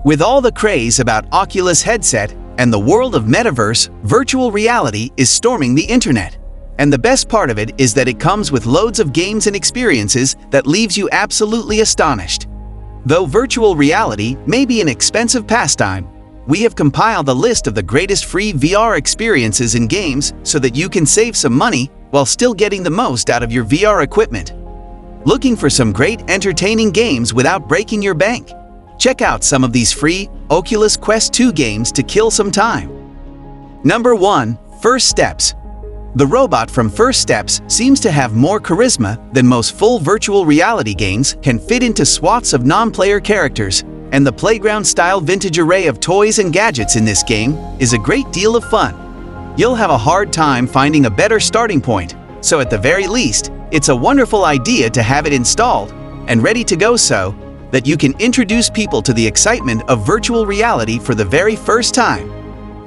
With all the craze about Oculus headset and the world of metaverse, virtual reality is storming the internet. And the best part of it is that it comes with loads of games and experiences that leaves you absolutely astonished. Though virtual reality may be an expensive pastime, we have compiled a list of the greatest free VR experiences in games so that you can save some money while still getting the most out of your VR equipment. Looking for some great entertaining games without breaking your bank? Check out some of these free Oculus Quest 2 games to kill some time. Number 1. First Steps. The robot from First Steps seems to have more charisma than most full virtual reality games can fit into swaths of non-player characters, and the playground-style vintage array of toys and gadgets in this game is a great deal of fun. You'll have a hard time finding a better starting point, so at the very least, it's a wonderful idea to have it installed and ready to go so that you can introduce people to the excitement of virtual reality for the very first time.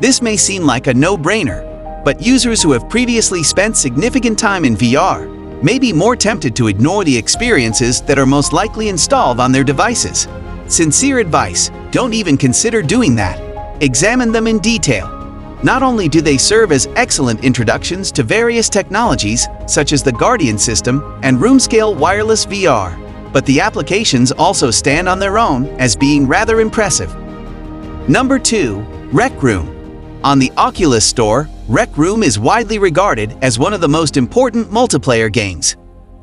This may seem like a no-brainer, but users who have previously spent significant time in VR may be more tempted to ignore the experiences that are most likely installed on their devices. Sincere advice: don't even consider doing that. Examine them in detail. Not only do they serve as excellent introductions to various technologies such as the Guardian system and room-scale wireless VR, but the applications also stand on their own as being rather impressive. Number 2. Rec Room. On the Oculus Store, Rec Room is widely regarded as one of the most important multiplayer games.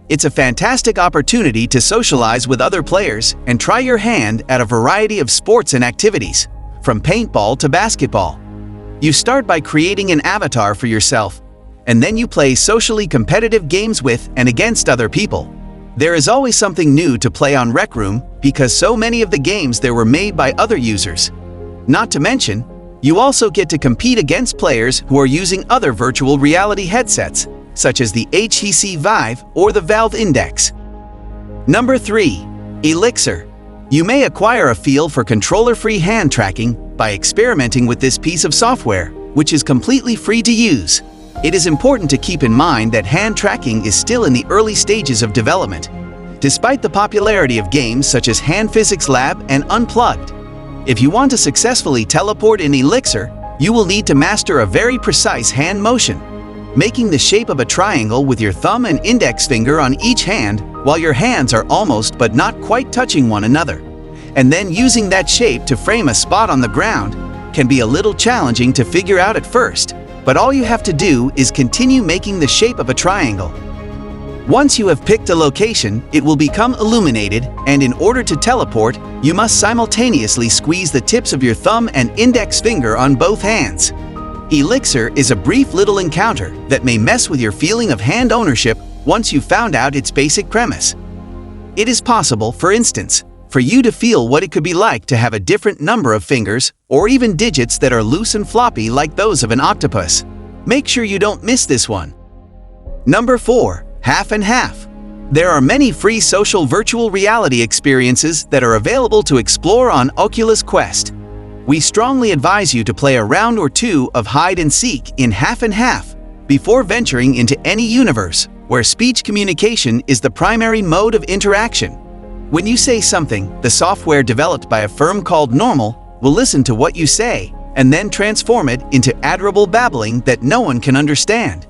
It's a fantastic opportunity to socialize with other players and try your hand at a variety of sports and activities, from paintball to basketball. You start by creating an avatar for yourself, and then you play socially competitive games with and against other people. There is always something new to play on Rec Room because so many of the games there were made by other users. Not to mention, you also get to compete against players who are using other virtual reality headsets, such as the HTC Vive or the Valve Index. Number 3. Elixir. You may acquire a feel for controller-free hand tracking by experimenting with this piece of software, which is completely free to use. It is important to keep in mind that hand tracking is still in the early stages of development, despite the popularity of games such as Hand Physics Lab and Unplugged. If you want to successfully teleport in Elixir, you will need to master a very precise hand motion, making the shape of a triangle with your thumb and index finger on each hand while your hands are almost but not quite touching one another. And then using that shape to frame a spot on the ground can be a little challenging to figure out at first, but all you have to do is continue making the shape of a triangle. Once you have picked a location, it will become illuminated, and in order to teleport, you must simultaneously squeeze the tips of your thumb and index finger on both hands. Elixir is a brief little encounter that may mess with your feeling of hand ownership once you've found out its basic premise. It is possible, for instance, for you to feel what it could be like to have a different number of fingers or even digits that are loose and floppy like those of an octopus. Make sure you don't miss this one. Number 4. Half and Half. There are many free social virtual reality experiences that are available to explore on Oculus Quest. We strongly advise you to play a round or two of hide and seek in Half and Half before venturing into any universe where speech communication is the primary mode of interaction. When you say something, the software developed by a firm called Normal will listen to what you say and then transform it into admirable babbling that no one can understand.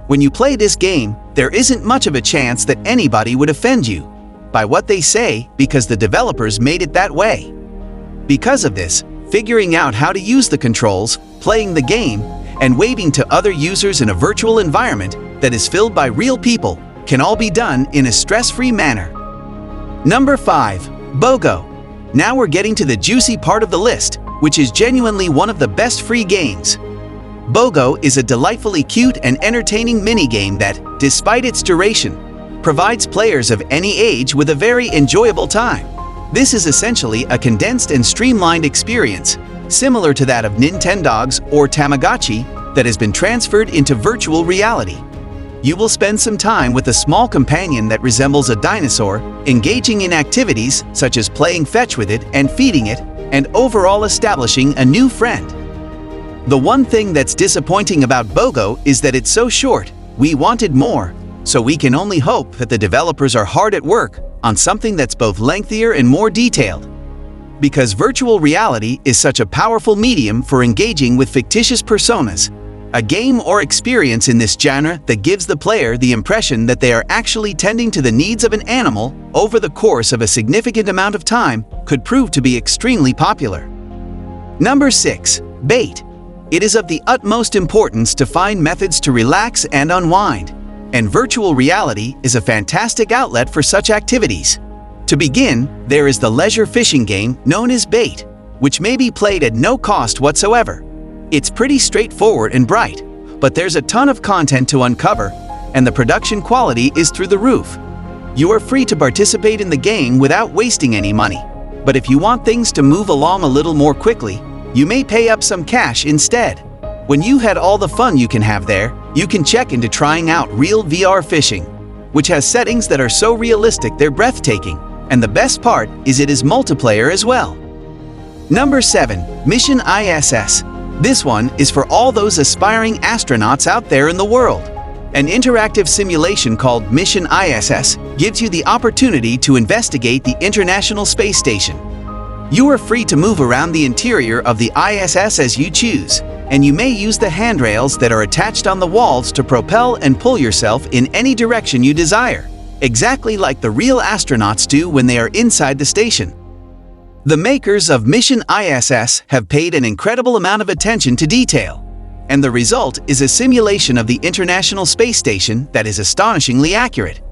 When you play this game, there isn't much of a chance that anybody would offend you by what they say because the developers made it that way. Because of this, figuring out how to use the controls, playing the game, and waving to other users in a virtual environment that is filled by real people can all be done in a stress-free manner. Number 5. Bogo. Now we're getting to the juicy part of the list, which is genuinely one of the best free games. Bogo is a delightfully cute and entertaining minigame that, despite its duration, provides players of any age with a very enjoyable time. This is essentially a condensed and streamlined experience, similar to that of Nintendogs or Tamagotchi, that has been transferred into virtual reality. You will spend some time with a small companion that resembles a dinosaur, engaging in activities such as playing fetch with it and feeding it, and overall establishing a new friend. The one thing that's disappointing about Bogo is that it's so short. We wanted more, so we can only hope that the developers are hard at work on something that's both lengthier and more detailed. Because virtual reality is such a powerful medium for engaging with fictitious personas, a game or experience in this genre that gives the player the impression that they are actually tending to the needs of an animal over the course of a significant amount of time could prove to be extremely popular. Number 6. Bait. It is of the utmost importance to find methods to relax and unwind, and virtual reality is a fantastic outlet for such activities. To begin, there is the leisure fishing game known as Bait, which may be played at no cost whatsoever. It's pretty straightforward and bright, but there's a ton of content to uncover, and the production quality is through the roof. You are free to participate in the game without wasting any money, but if you want things to move along a little more quickly, you may pay up some cash instead. When you had all the fun you can have there, you can check into trying out Real VR Fishing, which has settings that are so realistic they're breathtaking, and the best part is it is multiplayer as well. Number 7. Mission ISS. This one is for all those aspiring astronauts out there in the world. An interactive simulation called Mission ISS gives you the opportunity to investigate the International Space Station. You are free to move around the interior of the ISS as you choose, and you may use the handrails that are attached on the walls to propel and pull yourself in any direction you desire, exactly like the real astronauts do when they are inside the station. The makers of Mission ISS have paid an incredible amount of attention to detail, and the result is a simulation of the International Space Station that is astonishingly accurate.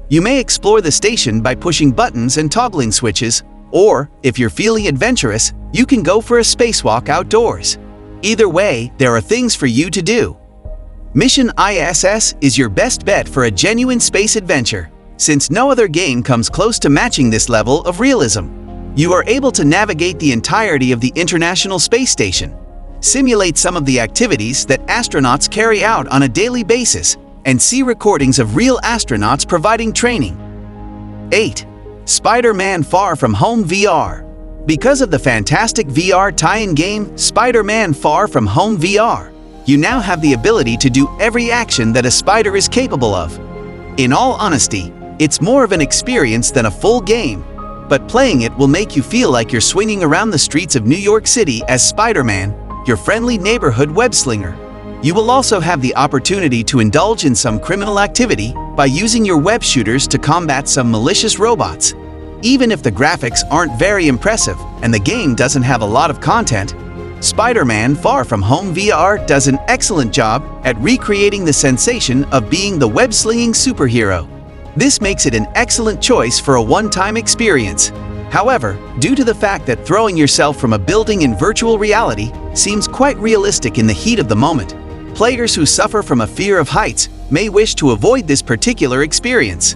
You may explore the station by pushing buttons and toggling switches, or, if you're feeling adventurous, you can go for a spacewalk outdoors. Either way, there are things for you to do. Mission ISS is your best bet for a genuine space adventure, since no other game comes close to matching this level of realism. You are able to navigate the entirety of the International Space Station, simulate some of the activities that astronauts carry out on a daily basis, and see recordings of real astronauts providing training. 8. Spider-Man Far From Home VR. Because of the fantastic VR tie-in game Spider-Man Far From Home VR, you now have the ability to do every action that a spider is capable of. In all honesty, it's more of an experience than a full game, but playing it will make you feel like you're swinging around the streets of New York City as Spider-Man, your friendly neighborhood web-slinger. You will also have the opportunity to indulge in some criminal activity by using your web shooters to combat some malicious robots. Even if the graphics aren't very impressive and the game doesn't have a lot of content, Spider-Man Far From Home VR does an excellent job at recreating the sensation of being the web-slinging superhero. This makes it an excellent choice for a one-time experience. However, due to the fact that throwing yourself from a building in virtual reality seems quite realistic in the heat of the moment, players who suffer from a fear of heights may wish to avoid this particular experience.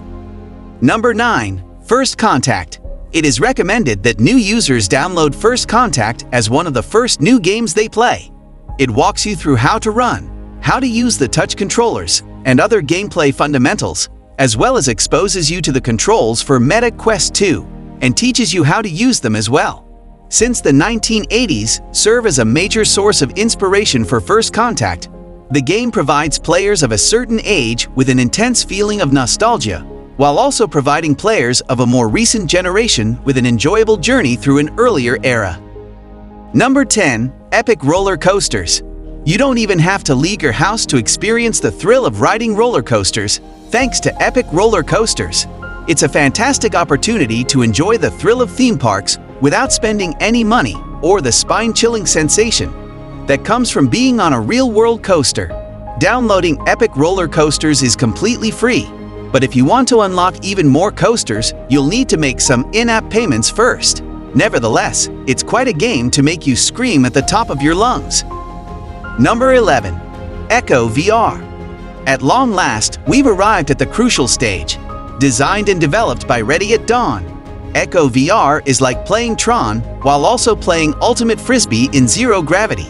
Number 9. First Contact. It is recommended that new users download First Contact as one of the first new games they play. It walks you through how to run, how to use the touch controllers, and other gameplay fundamentals, as well as exposes you to the controls for Meta Quest 2, and teaches you how to use them as well. Since the 1980s serve as a major source of inspiration for First Contact, the game provides players of a certain age with an intense feeling of nostalgia, while also providing players of a more recent generation with an enjoyable journey through an earlier era. Number 10. Epic Roller Coasters. You don't even have to leave your house to experience the thrill of riding roller coasters, thanks to Epic Roller Coasters. It's a fantastic opportunity to enjoy the thrill of theme parks without spending any money or the spine-chilling sensation that comes from being on a real-world coaster. Downloading Epic Roller Coasters is completely free, but if you want to unlock even more coasters, you'll need to make some in-app payments first. Nevertheless, it's quite a game to make you scream at the top of your lungs. Number 11. Echo VR. At long last, we've arrived at the crucial stage. Designed and developed by Ready at Dawn, Echo VR is like playing Tron while also playing Ultimate Frisbee in zero gravity.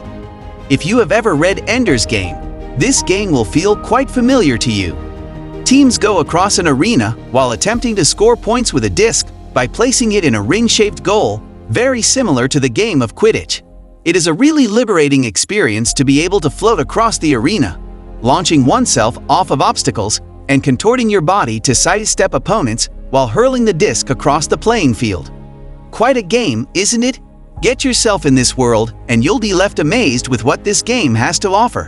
If you have ever read Ender's Game, this game will feel quite familiar to you. Teams go across an arena while attempting to score points with a disc by placing it in a ring-shaped goal, very similar to the game of Quidditch. It is a really liberating experience to be able to float across the arena, launching oneself off of obstacles and contorting your body to sidestep opponents while hurling the disc across the playing field. quite a game, isn't it? Get yourself in this world, and you'll be left amazed with what this game has to offer.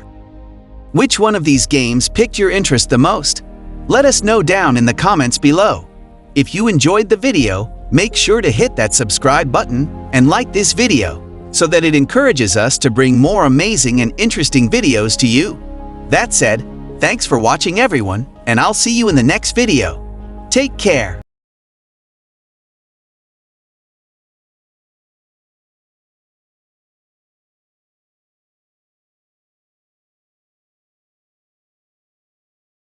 Which one of these games piqued your interest the most? Let us know down in the comments below. If you enjoyed the video, make sure to hit that subscribe button and like this video, so that it encourages us to bring more amazing and interesting videos to you. That said, thanks for watching everyone, and I'll see you in the next video. Take care.